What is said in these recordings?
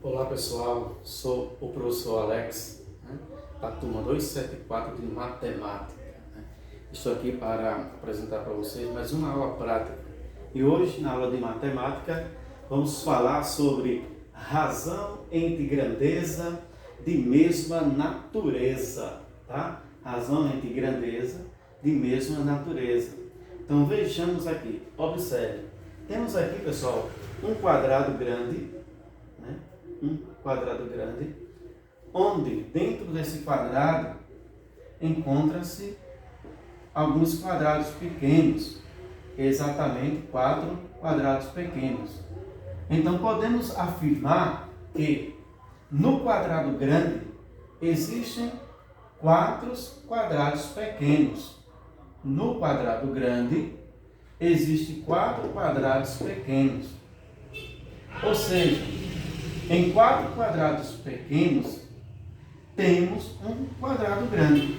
Olá pessoal, sou o professor Alex, da turma 274 de Matemática. Estou aqui para apresentar para vocês mais uma aula prática. E hoje, na aula de Matemática, vamos falar sobre razão entre grandeza de mesma natureza. Tá? Razão entre grandeza de mesma natureza. Então vejamos aqui, observe. Temos aqui, pessoal, um quadrado grande, um quadrado grande, onde dentro desse quadrado encontra-se alguns quadrados pequenos, exatamente 4 quadrados pequenos. Então podemos afirmar que no quadrado grande existem 4 quadrados pequenos. No quadrado grande existem 4 quadrados pequenos. Ou seja, em 4 quadrados pequenos, temos um quadrado grande.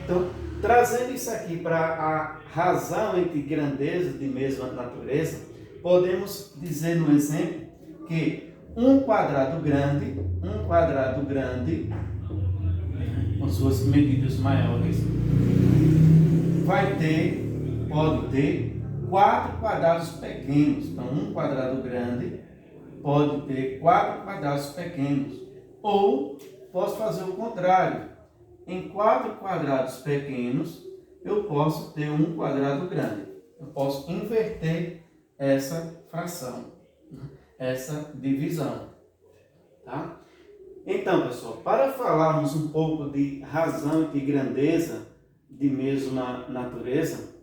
Então, trazendo isso aqui para a razão entre grandeza de mesma natureza, podemos dizer no exemplo que um quadrado grande, com suas medidas maiores, pode ter 4 quadrados pequenos. Então, um quadrado grande pode ter 4 quadrados pequenos. Ou posso fazer o contrário. Em 4 quadrados pequenos, eu posso ter um quadrado grande. Eu posso inverter essa fração, essa divisão. Tá? Então, pessoal, para falarmos um pouco de razão e de grandeza de mesma natureza,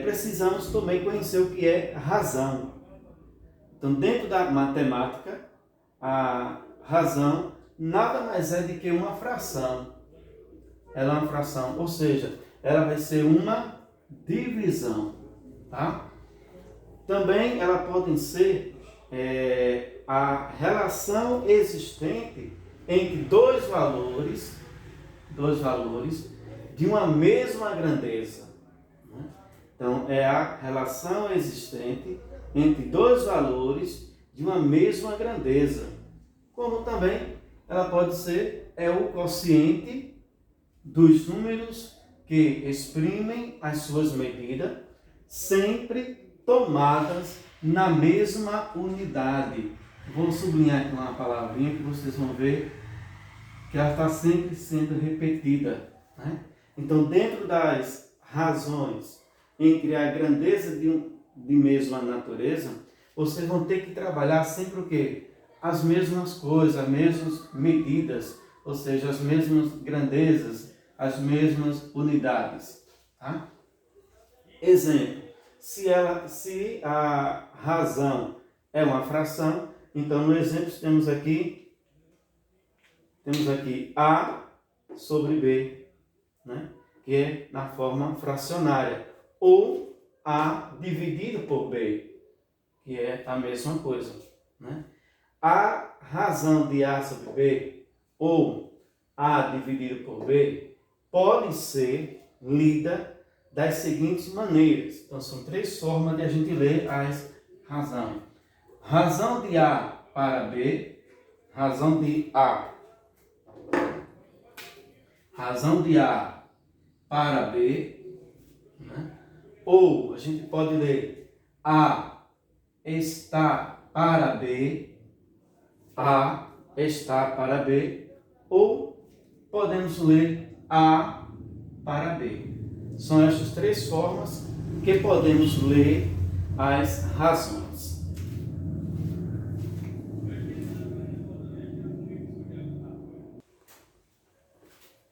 precisamos também conhecer o que é razão. Então, dentro da matemática, a razão nada mais é do que uma fração. Ela é uma fração, ou seja, ela vai ser uma divisão. Tá? Também ela pode ser a relação existente entre dois valores de uma mesma grandeza. Então, é a relação existente entre dois valores de uma mesma grandeza. Como também ela pode ser o quociente dos números que exprimem as suas medidas, sempre tomadas na mesma unidade. Vou sublinhar aqui uma palavrinha que vocês vão ver que ela está sempre sendo repetida. Então, dentro das razões entre a grandeza de mesma natureza, vocês vão ter que trabalhar sempre o quê? As mesmas coisas, as mesmas medidas, ou seja, as mesmas grandezas, as mesmas unidades. Tá? Exemplo, se a razão é uma fração, então no exemplo temos aqui A sobre B, que é na forma fracionária, ou A dividido por B, que é a mesma coisa. A razão de A sobre B, ou A dividido por B, pode ser lida das seguintes maneiras. Então, são 3 formas de a gente ler as razões. Razão de A para B, razão de A para B, ou a gente pode ler A está para B, A está para B, ou podemos ler A para B. São estas 3 formas que podemos ler as razões.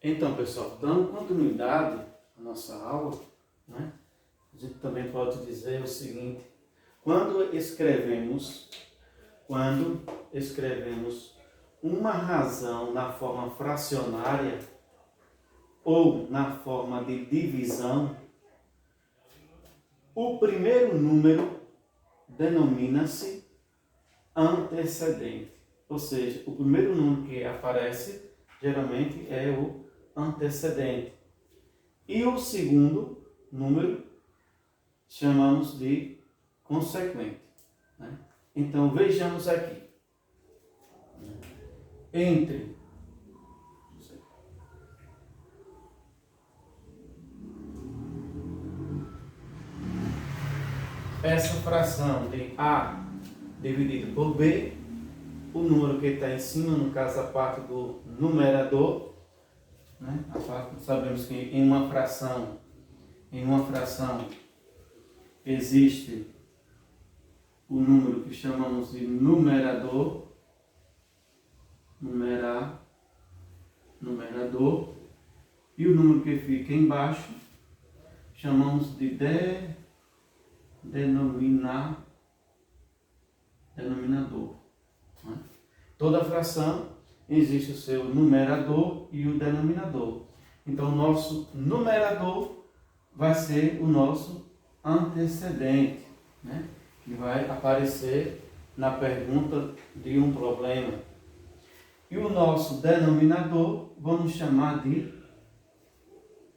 Então, pessoal, dando continuidade à nossa aula, a gente também pode dizer o seguinte: quando escrevemos uma razão na forma fracionária ou na forma de divisão, o primeiro número denomina-se antecedente. Ou seja, o primeiro número que aparece geralmente é o antecedente. E o segundo número chamamos de consequente. Então vejamos aqui. entre essa fração de A dividido por B, o número que está em cima, no caso a parte do numerador, né? Sabemos que em uma fração existe o número que chamamos de numerador, e o número que fica embaixo chamamos de denominador. Né? Toda fração existe o seu numerador e o denominador. Então, o nosso numerador vai ser o nosso antecedente, né? Que vai aparecer na pergunta de um problema. E o nosso denominador vamos chamar de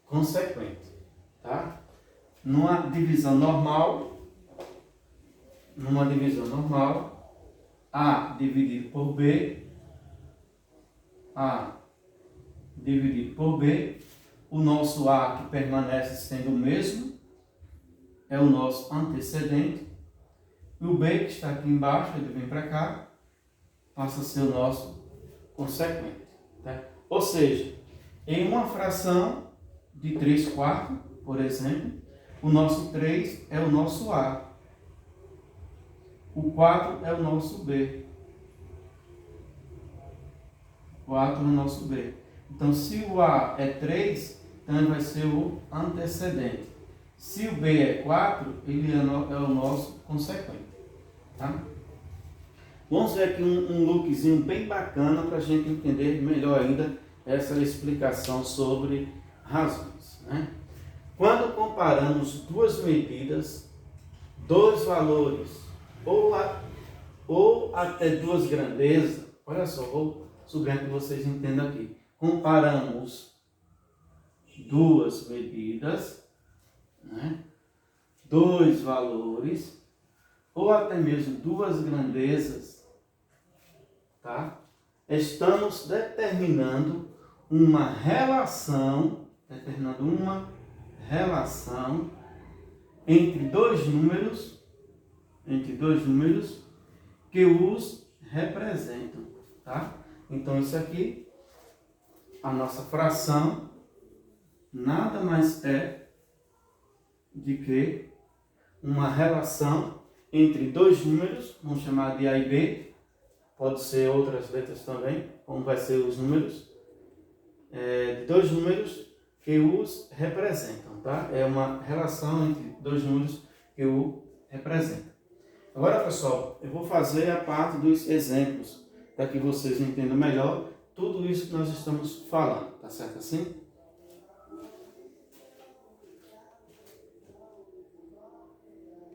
consequente. Tá? Numa divisão normal, A dividido por B, o nosso A que permanece sendo o mesmo, é o nosso antecedente, e o B que está aqui embaixo, ele vem para cá, passa a ser o nosso consequente. Tá? Ou seja, em uma fração de 3/4, por exemplo, o nosso 3 é o nosso A. O 4 é o nosso B. 4 é o nosso B. Então, se o A é 3, então ele vai ser o antecedente. Se o B é 4, ele é o nosso consequente. Tá? Vamos ver aqui um lookzinho bem bacana para a gente entender melhor ainda essa explicação sobre razões. Né? Quando comparamos duas medidas, dois valores ou até duas grandezas, olha só, vou subir que vocês entendam aqui. Comparamos duas medidas, né? Dois valores ou até mesmo duas grandezas, tá? Estamos determinando uma relação entre dois números que os representam, tá? Então isso aqui, a nossa fração, nada mais é de que uma relação entre dois números, vamos chamar de A e B, pode ser outras letras também, como vai ser os números, de dois números que os representam, tá? É uma relação entre dois números que o representam. Agora, pessoal, eu vou fazer a parte dos exemplos, para que vocês entendam melhor tudo isso que nós estamos falando, tá certo assim?